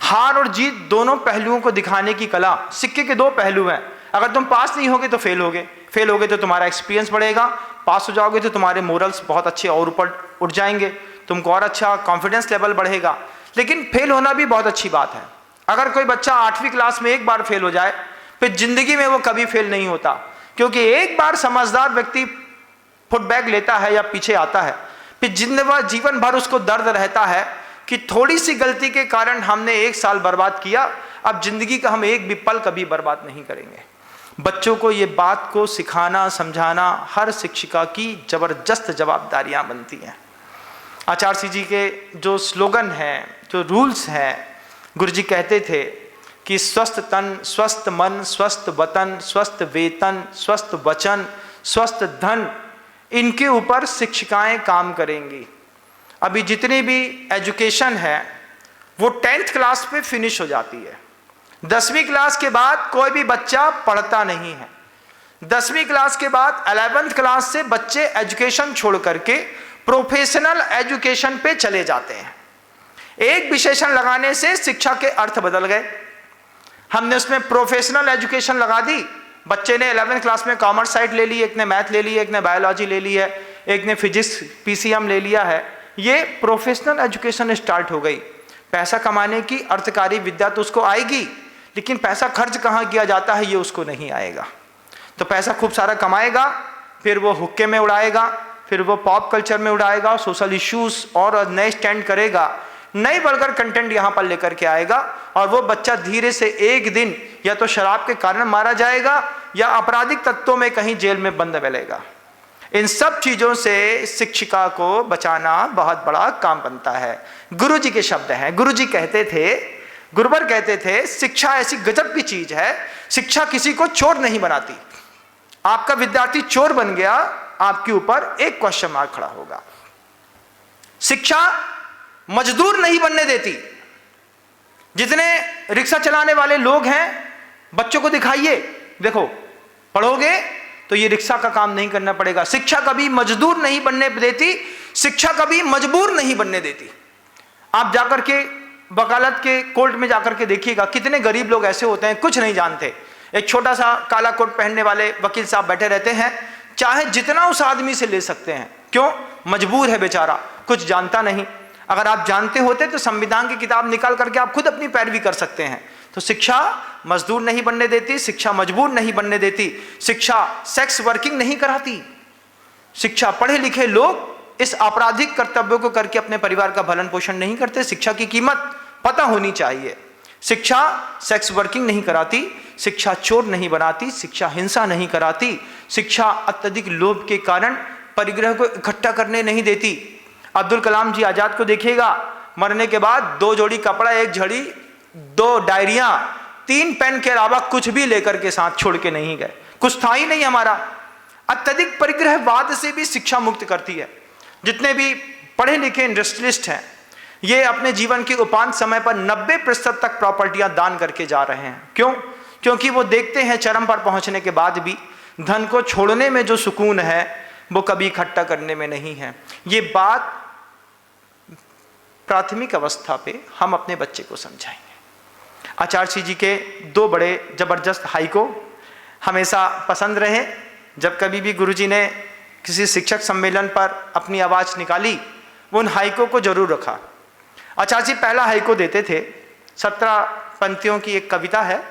हार और जीत दोनों पहलुओं को दिखाने की कला, सिक्के के 2 पहलू हैं। अगर तुम पास नहीं होगे तो फेल होगे तो तुम्हारा एक्सपीरियंस बढ़ेगा, पास हो जाओगे तो तुम्हारे मोरल्स बहुत अच्छे और ऊपर उठ जाएंगे, तुमको और अच्छा कॉन्फिडेंस लेवल बढ़ेगा। लेकिन फेल होना भी बहुत अच्छी बात है। अगर कोई बच्चा 8वीं क्लास में एक बार फेल हो जाए, फिर जिंदगी में वो कभी फेल नहीं होता, क्योंकि एक बार समझदार व्यक्ति फुटबैक लेता है या पीछे आता है, फिर जीवन भर उसको दर्द रहता है कि थोड़ी सी गलती के कारण हमने 1 साल बर्बाद किया, अब जिंदगी का हम एक भी पल कभी बर्बाद नहीं करेंगे। बच्चों को ये बात को सिखाना समझाना हर शिक्षिका की जबरदस्त जवाबदारियां बनती हैं। आचार्य जी के जो स्लोगन हैं, जो रूल्स हैं, गुरुजी कहते थे कि स्वस्थ तन, स्वस्थ मन, स्वस्थ वतन, स्वस्थ वेतन, स्वस्थ वचन, स्वस्थ धन, इनके ऊपर शिक्षिकाएं काम करेंगी। अभी जितनी भी एजुकेशन है वो 10th क्लास पे फिनिश हो जाती है। 10वीं क्लास के बाद कोई भी बच्चा पढ़ता नहीं है। 10वीं क्लास के बाद 11th क्लास से बच्चे एजुकेशन छोड़ करके प्रोफेशनल एजुकेशन पे चले जाते हैं। एक विशेषण लगाने से शिक्षा के अर्थ बदल गए। हमने उसमें प्रोफेशनल एजुकेशन लगा दी। बच्चे ने 11th क्लास में कॉमर्स साइड ले ली, एक ने मैथ ले ली, एक ने बायोलॉजी ले ली है, एक ने फिजिक्स पीसीएम ले लिया है। ये प्रोफेशनल एजुकेशन स्टार्ट हो गई। पैसा कमाने की अर्थकारी विद्या तो उसको आएगी, लेकिन पैसा खर्च कहाँ किया जाता है ये उसको नहीं आएगा। तो पैसा खूब सारा कमाएगा, फिर वो हुक्के में उड़ाएगा, फिर वो पॉप कल्चर में उड़ाएगा, सोशल इश्यूज और नए स्टैंड करेगा, नई वल्गर कंटेंट यहाँ पर लेकर के आएगा, और वो बच्चा धीरे से एक दिन या तो शराब के कारण मारा जाएगा या आपराधिक तत्वों में कहीं जेल में बंद मिलेगा। इन सब चीजों से शिक्षिका को बचाना बहुत बड़ा काम बनता है। गुरुजी के शब्द हैं। गुरुजी कहते थे, गुरुवर कहते थे, शिक्षा ऐसी गजब की चीज है, शिक्षा किसी को चोर नहीं बनाती। आपका विद्यार्थी चोर बन गया, आपके ऊपर एक क्वेश्चन मार्क खड़ा होगा। शिक्षा मजदूर नहीं बनने देती। जितने रिक्शा चलाने वाले लोग हैं, बच्चों को दिखाइए, देखो पढ़ोगे तो ये रिक्शा का काम नहीं करना पड़ेगा। शिक्षा कभी मजदूर नहीं बनने देती, शिक्षा कभी मजबूर नहीं बनने देती। आप जाकर के वकालत के कोर्ट में जाकर के देखिएगा, कितने गरीब लोग ऐसे होते हैं, कुछ नहीं जानते। एक छोटा सा काला कोट पहनने वाले वकील साहब बैठे रहते हैं, चाहे जितना उस आदमी से ले सकते हैं। क्यों? मजबूर है बेचारा, कुछ जानता नहीं। अगर आप जानते होते तो संविधान की किताब निकाल करके आप खुद अपनी पैरवी कर सकते हैं। तो शिक्षा मजदूर नहीं बनने देती, शिक्षा मजबूर नहीं बनने देती, शिक्षा सेक्स वर्किंग नहीं कराती। शिक्षा पढ़े लिखे लोग इस आपराधिक कर्तव्यों को करके अपने परिवार का भरण पोषण नहीं करते। शिक्षा की कीमत पता होनी चाहिए। शिक्षा सेक्स वर्किंग नहीं कराती, शिक्षा चोर नहीं बनाती, शिक्षा हिंसा नहीं कराती, शिक्षा अत्यधिक लोभ के कारण परिग्रह को इकट्ठा करने नहीं देती। अब्दुल कलाम जी आजाद को देखिएगा, मरने के बाद 2 जोड़ी कपड़ा, 1 झड़ी, 2 डायरियां, 3 पेन के अलावा कुछ भी लेकर के साथ छोड़ के नहीं गए। कुछ था ही नहीं हमारा। अत्यधिक परिग्रहवाद से भी शिक्षा मुक्त करती है। जितने भी पढ़े लिखे इंडस्ट्रियलिस्ट हैं, ये अपने जीवन के उपांत समय पर 90% तक प्रॉपर्टियां दान करके जा रहे हैं। क्यों? क्योंकि वो देखते हैं चरम पर पहुंचने के बाद भी धन को छोड़ने में जो सुकून है वो कभी इकट्ठा करने में नहीं है। ये बात प्राथमिक अवस्था पे हम अपने बच्चे को समझाएंगे। आचार्य जी के 2 बड़े जबरदस्त हाइको हमेशा पसंद रहे। जब कभी भी गुरुजी ने किसी शिक्षक सम्मेलन पर अपनी आवाज निकाली, वो उन हाइको को जरूर रखा। आचार्य जी पहला हाइको देते थे, 17 पंक्तियों की एक कविता है।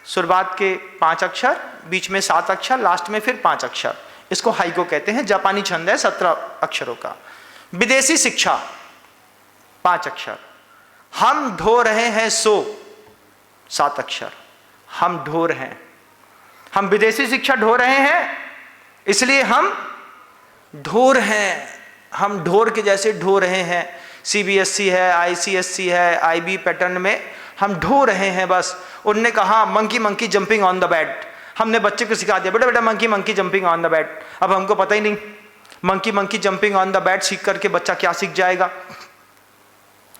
शुरुआत के 5 अक्षर, बीच में 7 अक्षर, लास्ट में फिर 5 अक्षर। इसको हाइको कहते हैं। जापानी छंद है 17 अक्षरों का। विदेशी शिक्षा 5 अक्षर। हम ढो रहे हैं सो 7 अक्षर। हम ढोर हैं, हम विदेशी शिक्षा ढो रहे हैं, इसलिए हम ढोर हैं। हम ढोर के जैसे ढो रहे हैं। सीबीएसई है, आईसीएसई है, आईबी पैटर्न में हम ढो रहे हैं। बस उनने कहा monkey monkey jumping on the bed, हमने बच्चे को सिखा दिया, बेटा बेटा monkey monkey jumping on the bed. अब हमको पता ही नहीं monkey monkey jumping on the bed सीख करके बच्चा क्या सीख जाएगा।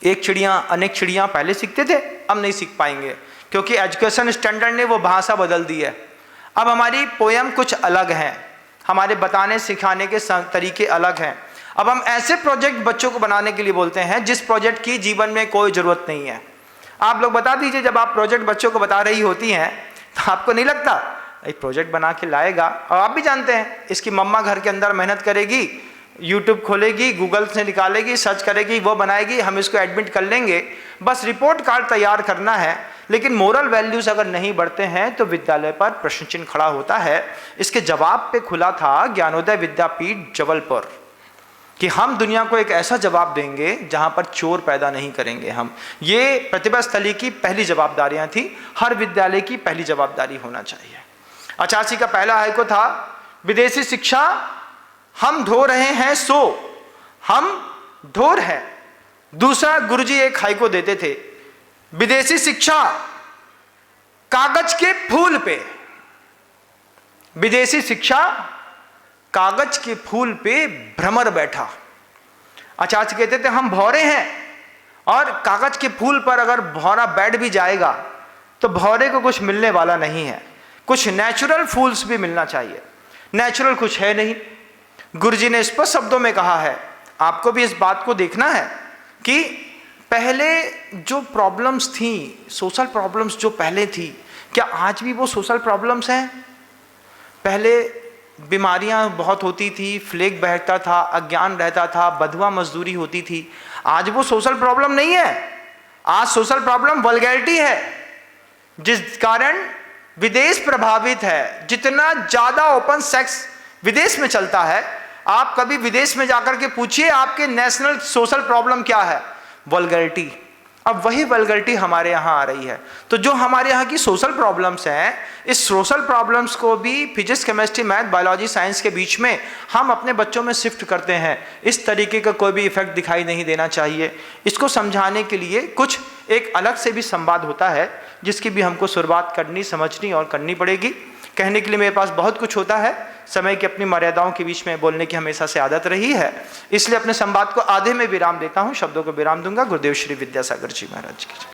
एक चिड़िया अनेक चिड़िया पहले सीखते थे, अब नहीं सीख पाएंगे, क्योंकि एजुकेशन स्टैंडर्ड ने वो भाषा बदल दी है। अब हमारी पोयम कुछ अलग है, हमारे बताने सिखाने के तरीके अलग हैं। अब हम ऐसे प्रोजेक्ट बच्चों को बनाने के लिए बोलते हैं जिस प्रोजेक्ट की जीवन में कोई ज़रूरत नहीं है। आप लोग बता दीजिए, जब आप प्रोजेक्ट बच्चों को बता रही होती हैं तो आपको नहीं लगता एक प्रोजेक्ट बना के लाएगा, और आप भी जानते हैं इसकी मम्मा घर के अंदर मेहनत करेगी, यूट्यूब खोलेगी, गूगल से निकालेगी, सर्च करेगी, वो बनाएगी, हम इसको एडमिट कर लेंगे, बस रिपोर्ट कार्ड तैयार करना है। लेकिन मोरल वैल्यूज अगर नहीं बढ़ते हैं तो विद्यालय पर प्रश्न चिन्ह खड़ा होता है। इसके जवाब पे खुला था ज्ञानोदय विद्यापीठ जबलपुर कि हम दुनिया को एक ऐसा जवाब देंगे जहां पर चोर पैदा नहीं करेंगे हम। ये प्रतिभा स्थली की पहली जवाबदारियां थी, हर विद्यालय की पहली जवाबदारी होना चाहिए। आचार्य जी का पहला हाइको था विदेशी शिक्षा हम ढो रहे हैं सो हम ढोर हैं। दूसरा गुरुजी एक हाइको देते थे, विदेशी शिक्षा कागज के फूल पे, विदेशी शिक्षा कागज के फूल पे भ्रमर बैठा। आचार्य कहते थे हम भौरे हैं, और कागज के फूल पर अगर भौरा बैठ भी जाएगा तो भौरे को कुछ मिलने वाला नहीं है। कुछ नेचुरल फूल्स भी मिलना चाहिए, नेचुरल कुछ है नहीं। गुरुजी ने स्पष्ट शब्दों में कहा है, आपको भी इस बात को देखना है कि पहले जो प्रॉब्लम्स थी, सोशल प्रॉब्लम्स जो पहले थी, क्या आज भी वो सोशल प्रॉब्लम्स हैं? पहले बीमारियां बहुत होती थी, फ्लेग बहता था, अज्ञान रहता था, बधवा मजदूरी होती थी। आज वो सोशल प्रॉब्लम नहीं है। आज सोशल प्रॉब्लम वल्गैरिटी है, जिस कारण विदेश प्रभावित है। जितना ज्यादा ओपन सेक्स विदेश में चलता है, आप कभी विदेश में जाकर के पूछिए आपके नेशनल सोशल प्रॉब्लम क्या है? वल्गैरिटी। अब वही वल्गैरिटी हमारे यहाँ आ रही है। तो जो हमारे यहाँ की सोशल प्रॉब्लम्स हैं, इस सोशल प्रॉब्लम्स को भी physics, chemistry, math, biology, science के बीच में हम अपने बच्चों में शिफ्ट करते हैं। इस तरीके का कोई भी इफेक्ट दिखाई नहीं देना चाहिए। इसको समझाने के लिए कुछ एक अलग से भी संवाद होता है, जिसकी भी हमको शुरुआत करनी, समझनी और करनी पड़ेगी। कहने के लिए मेरे पास बहुत कुछ होता है, समय की अपनी मर्यादाओं के बीच में बोलने की हमेशा से आदत रही है, इसलिए अपने संवाद को आधे में विराम देता हूँ, शब्दों को विराम दूंगा। गुरुदेव श्री विद्यासागर जी महाराज की।